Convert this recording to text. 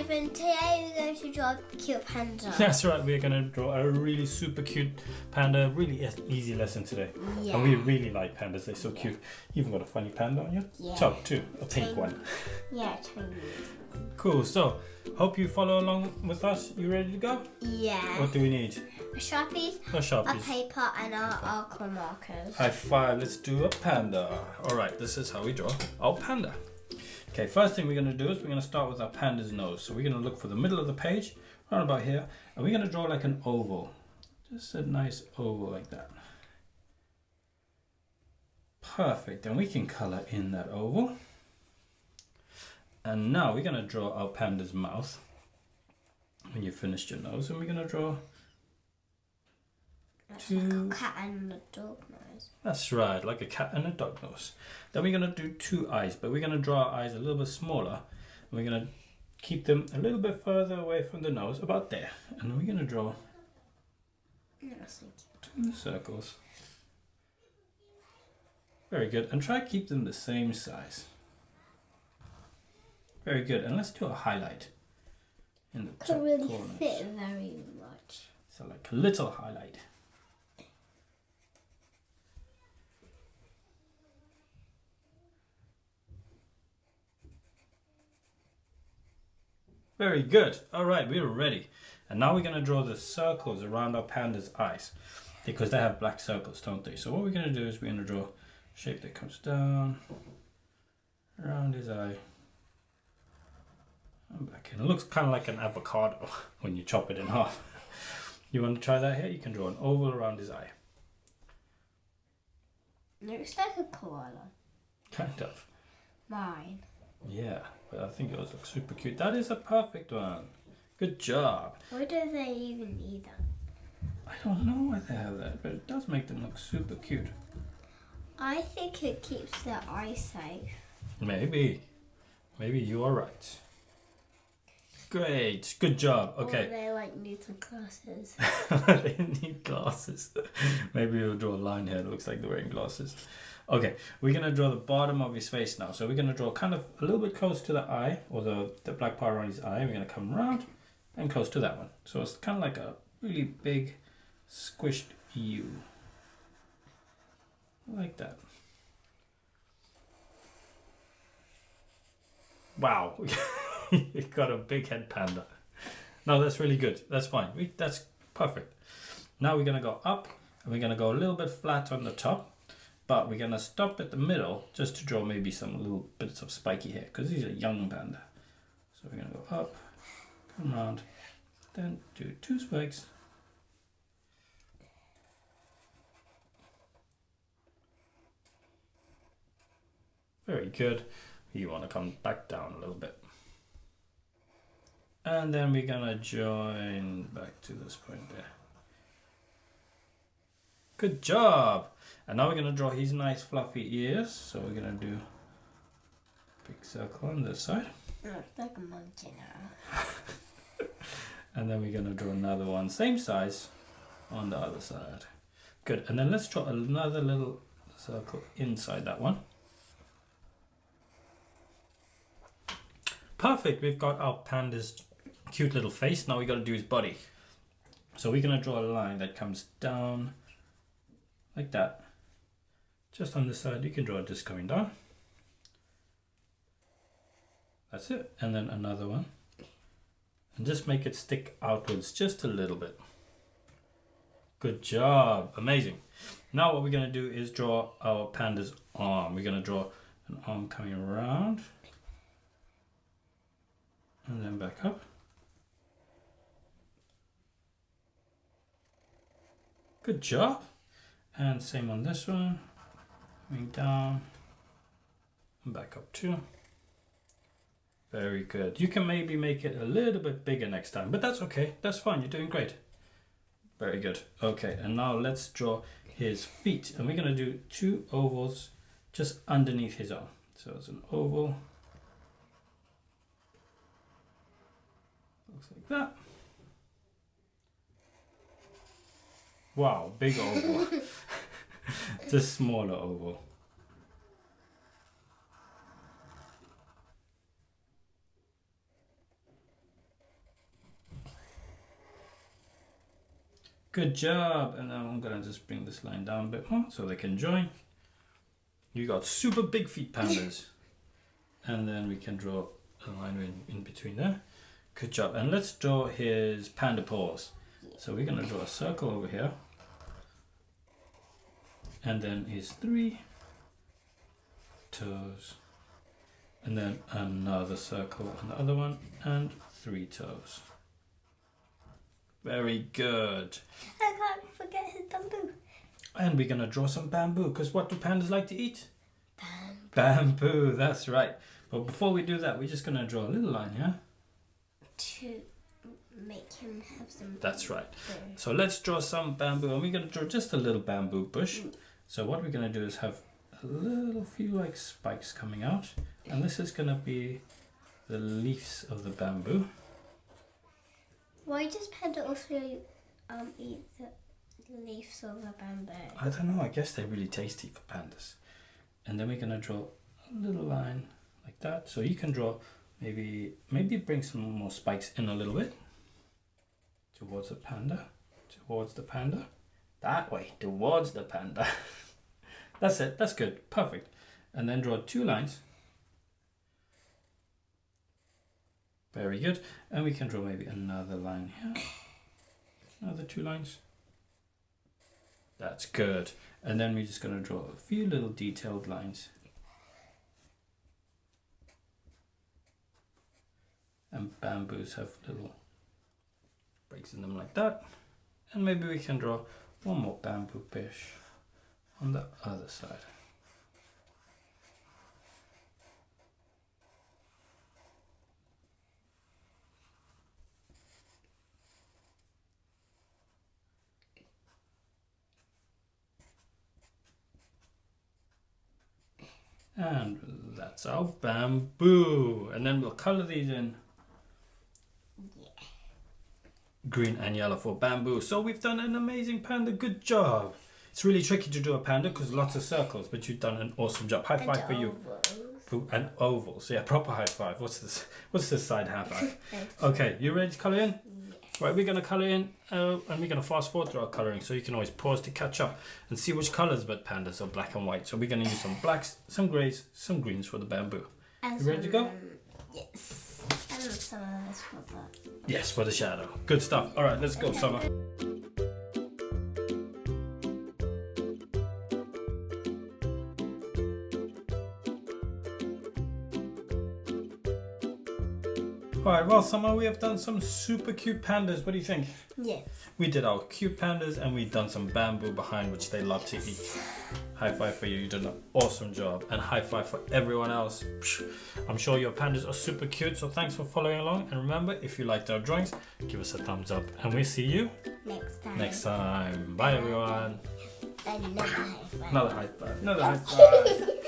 Stephen, today we're going to draw a cute panda. That's right, we're going to draw a really super cute panda. Really easy lesson today. Yeah. And we really like pandas, they're so cute. You even got a funny panda on your top too, a pink one. Yeah, tiny. Cool, so hope you follow along with us. You ready to go? Yeah. What do we need? Sharpies, a paper, and our alcohol markers. High five, let's do a panda. Alright, this is how we draw our panda. Okay, first thing we're going to do is we're going to start with our panda's nose. So we're going to look for the middle of the page, right about here, and we're going to draw like an oval. Just a nice oval like that. Perfect, and we can color in that oval. And now we're going to draw our panda's mouth when you finished your nose, and we're going to draw like a cat and a dog nose. That's right, like a cat and a dog nose. Then we're going to do two eyes, but we're going to draw our eyes a little bit smaller. And we're going to keep them a little bit further away from the nose, about there. And then we're going to draw two circles. Very good, and try to keep them the same size. Very good, and let's do a highlight in the top Can't really corners. fit very much. So like a little highlight. Very good. All right, we're ready. And now we're going to draw the circles around our panda's eyes because they have black circles, don't they? So what we're going to do is we're going to draw a shape that comes down around his eye and back in. It looks kind of like an avocado when you chop it in half. You want to try that here? You can draw an oval around his eye. Looks like a koala. Kind of. Mine. Yeah, but I think yours looks super cute. That is a perfect one. Good job. Why do they even need that? I don't know why they have that, but it does make them look super cute. I think it keeps their eyes safe. Maybe. Maybe you are right. Great. Good job. Okay. Or they like need some glasses. They need glasses. Maybe we'll draw a line here. It looks like they're wearing glasses. Okay, we're going to draw the bottom of his face now. So we're going to draw kind of a little bit close to the eye, or the black part around his eye. We're going to come around and close to that one. So it's kind of like a really big squished U. Like that. Wow, you got a big head panda. No, that's really good. That's fine. That's perfect. Now we're going to go up, and we're going to go a little bit flat on the top. But we're going to stop at the middle just to draw maybe some little bits of spiky hair because he's a young panda. So we're going to go up, come around, then do two spikes. Very good. You want to come back down a little bit. And then we're going to join back to this point there. Good job. And now we're going to draw his nice fluffy ears. So we're going to do a big circle on this side. Looks like a monkey now. And then we're going to draw another one, same size, on the other side. Good. And then let's draw another little circle inside that one. Perfect. We've got our panda's cute little face. Now we got to do his body. So we're going to draw a line that comes down like that. Just on this side, you can draw this coming down. That's it. And then another one. And just make it stick outwards just a little bit. Good job. Amazing. Now what we're going to do is draw our panda's arm. We're going to draw an arm coming around. And then back up. Good job. And same on this one. Coming down and back up too. Very good. You can maybe make it a little bit bigger next time, but that's okay. That's fine. You're doing great. Very good. Okay, and now let's draw his feet. And we're going to do two ovals just underneath his arm. So it's an oval. Looks like that. Wow, big oval. Just smaller oval. Good job. And now I'm gonna just bring this line down a bit more so they can join. You got super big feet pandas. And then we can draw a line in between there. Good job. And let's draw his panda paws. So we're gonna draw a circle over here. And then his 3 toes. And then another circle on the other one and 3 toes. Very good. I can't forget his bamboo. And we're gonna draw some bamboo, because what do pandas like to eat? Bamboo, that's right. But before we do that, we're just gonna draw a little line here. To make him have some. That's right. So let's draw some bamboo, and we're gonna draw just a little bamboo bush. So what we're gonna do is have a little few like spikes coming out, and this is gonna be the leaves of the bamboo. Why does Panda also eat the leaves of the bamboo? I don't know, I guess they're really tasty for pandas. And then we're gonna draw a little line like that. So you can draw maybe bring some more spikes in a little bit towards the panda, that way, towards the panda. That's it, that's good, perfect. And then draw 2 lines. Very good. And we can draw maybe another line here. Another 2 lines. That's good. And then we're just going to draw a few little detailed lines. And bamboos have little breaks in them like that. And maybe we can draw one more bamboo bush on the other side. And that's our bamboo. And then we'll color these in. Yeah. Green and yellow for bamboo. So we've done an amazing panda. Good job. It's really tricky to do a panda because lots of circles, but you've done an awesome job. High five for you. And ovals. Yeah, proper high five. What's this? What's this side high five? Okay, you ready to color in? Right, we're going to colour in and we're going to fast forward through our colouring, so you can always pause to catch up and see which colours but pandas are black and white. So we're going to use some blacks, some greys, some greens for the bamboo. And you ready to go? Yes. And some of this for the... Yes, for the shadow. Good stuff. All right, let's go, Summer. Alright, well Summer, we have done some super cute pandas. What do you think? Yes. We did our cute pandas and we've done some bamboo behind which they love to eat. High five for you, you did an awesome job. And high five for everyone else. I'm sure your pandas are super cute, so thanks for following along. And remember, if you liked our drawings, give us a thumbs up. And we'll see you next time. Bye everyone. Another high five. Another high five. Another high five.